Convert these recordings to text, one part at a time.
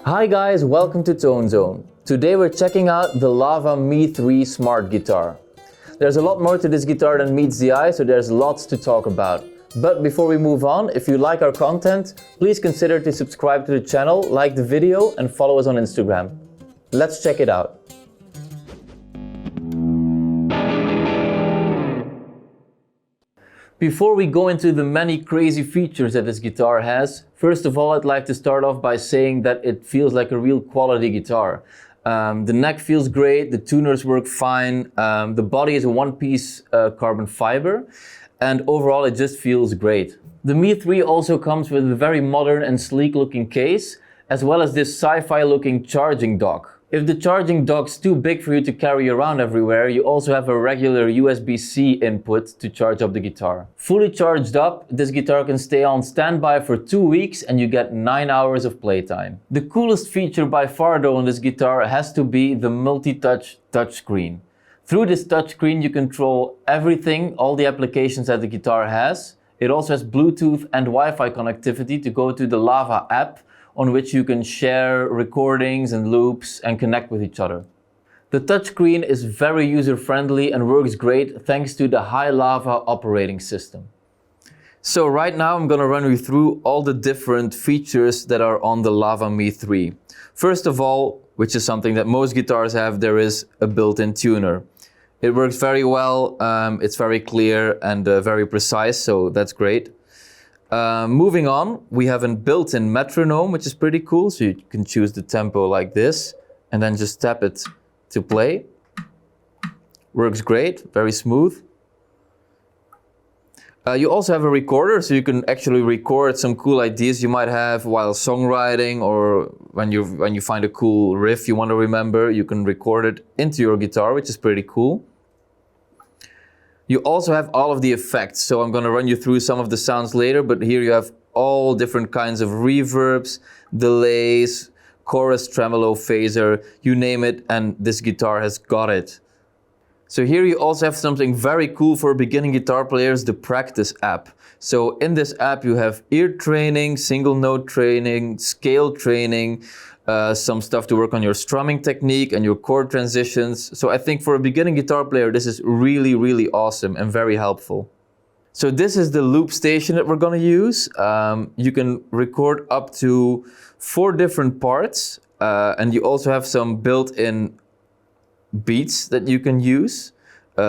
Hi guys, welcome to ToneZone. Today we're checking out the LAVA Me3 smart guitar. There's a lot more to this guitar than meets the eye, so there's lots to talk about. But before we move on, if you like our content, please consider to subscribe to the channel, like the video and follow us on Instagram. Let's check it out. Before we go into the many crazy features that this guitar has, first of all I'd like to start off by saying that it feels like a real quality guitar. The neck feels great, the tuners work fine, the body is a one-piece carbon fiber, and overall it just feels great. The Me3 also comes with a very modern and sleek looking case, as well as this sci-fi looking charging dock. If the charging dock's too big for you to carry around everywhere, you also have a regular USB-C input to charge up the guitar. Fully charged up, this guitar can stay on standby for 2 weeks and you get 9 hours of playtime. The coolest feature by far though on this guitar has to be the multi-touch touchscreen. Through this touchscreen you control everything, all the applications that the guitar has. It also has Bluetooth and Wi-Fi connectivity to go to the LAVA app, on which you can share recordings and loops and connect with each other. The touchscreen is very user-friendly and works great thanks to the high LAVA operating system. So right now I'm gonna run you through all the different features that are on the LAVA Me3. First of all, which is something that most guitars have, there is a built-in tuner. It works very well, it's very clear and very precise, so that's great. Moving on, we have a built-in metronome, which is pretty cool. So you can choose the tempo like this and then just tap it to play. Works great, very smooth. You also have a recorder, so you can actually record some cool ideas you might have while songwriting, or when you find a cool riff you want to remember, you can record it into your guitar, which is pretty cool. You also have all of the effects, so I'm going to run you through some of the sounds later, but here you have all different kinds of reverbs, delays, chorus, tremolo, phaser, you name it, and this guitar has got it. So here you also have something very cool for beginning guitar players, the practice app. So in this app you have ear training, single note training, scale training, some stuff to work on your strumming technique and your chord transitions. So I think for a beginning guitar player this is really, really awesome and very helpful. So this is the loop station that we're going to use. You can record up to 4 different parts, and you also have some built-in beats that you can use.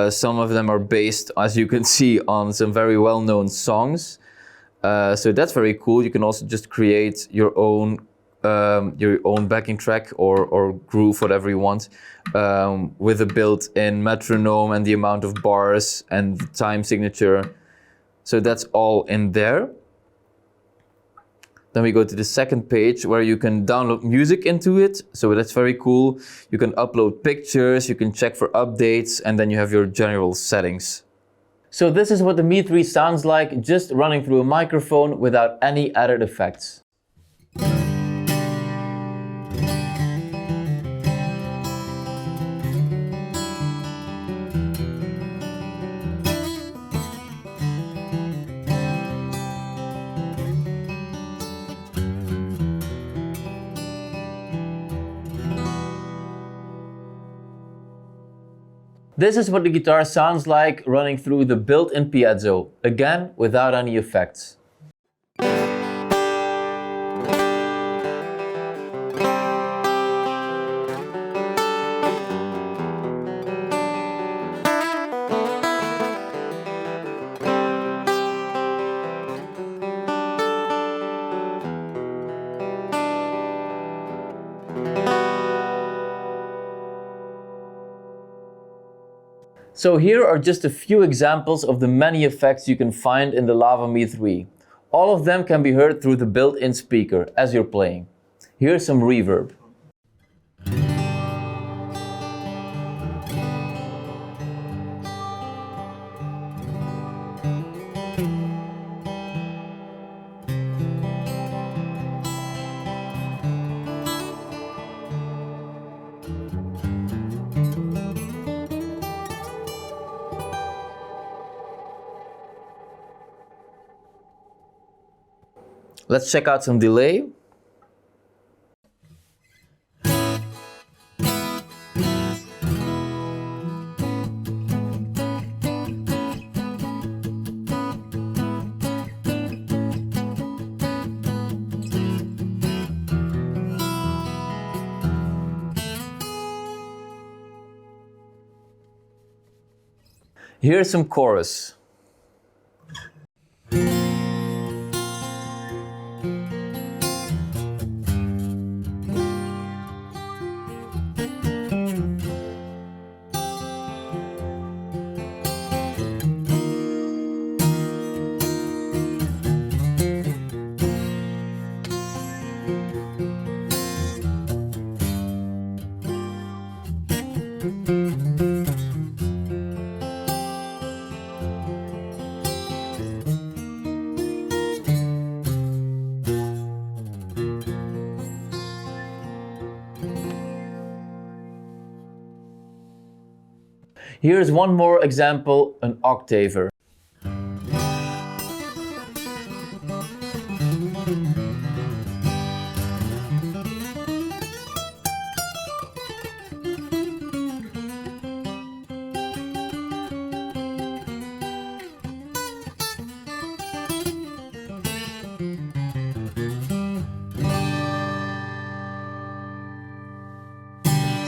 Some of them are based, as you can see, on some very well-known songs. So that's very cool. You can also just create your own backing track or groove, whatever you want, with a built-in metronome and the amount of bars and the time signature. So that's all in there. Then we go to the second page where you can download music into it. So that's very cool. You can upload pictures, you can check for updates, and then you have your general settings. So this is what the Me3 sounds like, just running through a microphone without any added effects. This is what the guitar sounds like running through the built-in Piezo, again without any effects. So here are just a few examples of the many effects you can find in the LAVA Me3. All of them can be heard through the built-in speaker as you're playing. Here's some reverb. Let's check out some delay. Here's some chorus. Here's one more example, an octaver.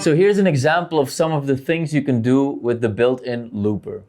So here's an example of some of the things you can do with the built-in looper.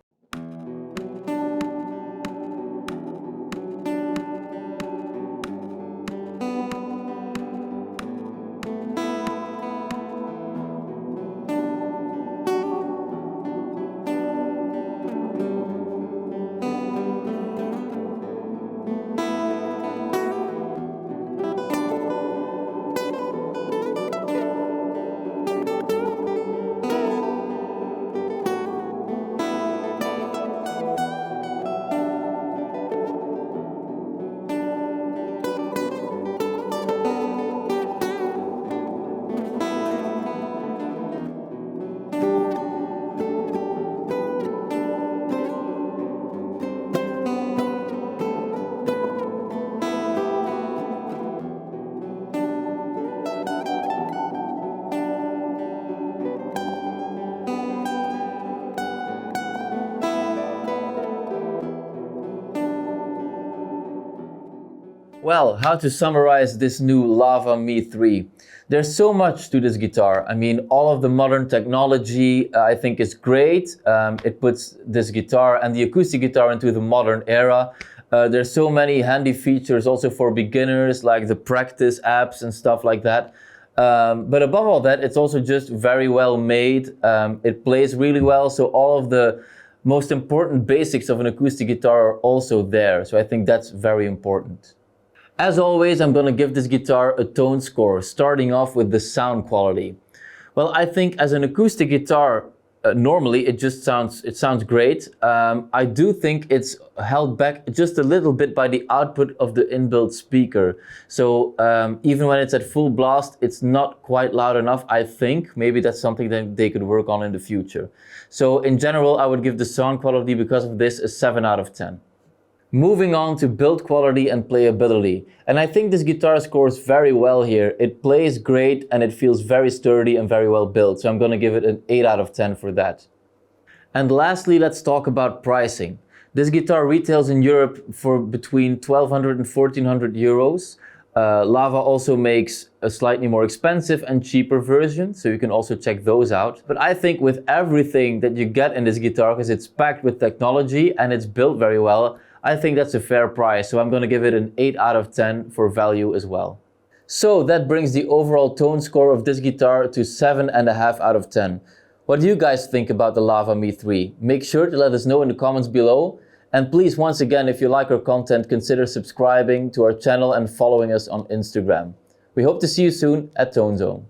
Well, how to summarize this new LAVA Me3? There's so much to this guitar. I mean, all of the modern technology I think is great. It puts this guitar and the acoustic guitar into the modern era. There's so many handy features also for beginners, like the practice apps and stuff like that. But above all that, it's also just very well made. It plays really well, so all of the most important basics of an acoustic guitar are also there. So I think that's very important. As always, I'm gonna give this guitar a tone score, starting off with the sound quality. Well, I think as an acoustic guitar, normally it sounds great. I do think it's held back just a little bit by the output of the inbuilt speaker. So even when it's at full blast, it's not quite loud enough, I think. Maybe that's something that they could work on in the future. So in general, I would give the sound quality because of this a 7 out of 10. Moving on to build quality and playability. And I think this guitar scores very well here. It plays great and it feels very sturdy and very well built. So I'm gonna give it an 8 out of 10 for that. And lastly, let's talk about pricing. This guitar retails in Europe for between 1,200 and 1,400 euros. LAVA also makes a slightly more expensive and cheaper version, so you can also check those out. But I think with everything that you get in this guitar, because it's packed with technology and it's built very well, I think that's a fair price, so I'm gonna give it an 8 out of 10 for value as well. So that brings the overall tone score of this guitar to 7.5 out of 10. What do you guys think about the LAVA Me3? Make sure to let us know in the comments below. And please, once again, if you like our content, consider subscribing to our channel and following us on Instagram. We hope to see you soon at ToneZone.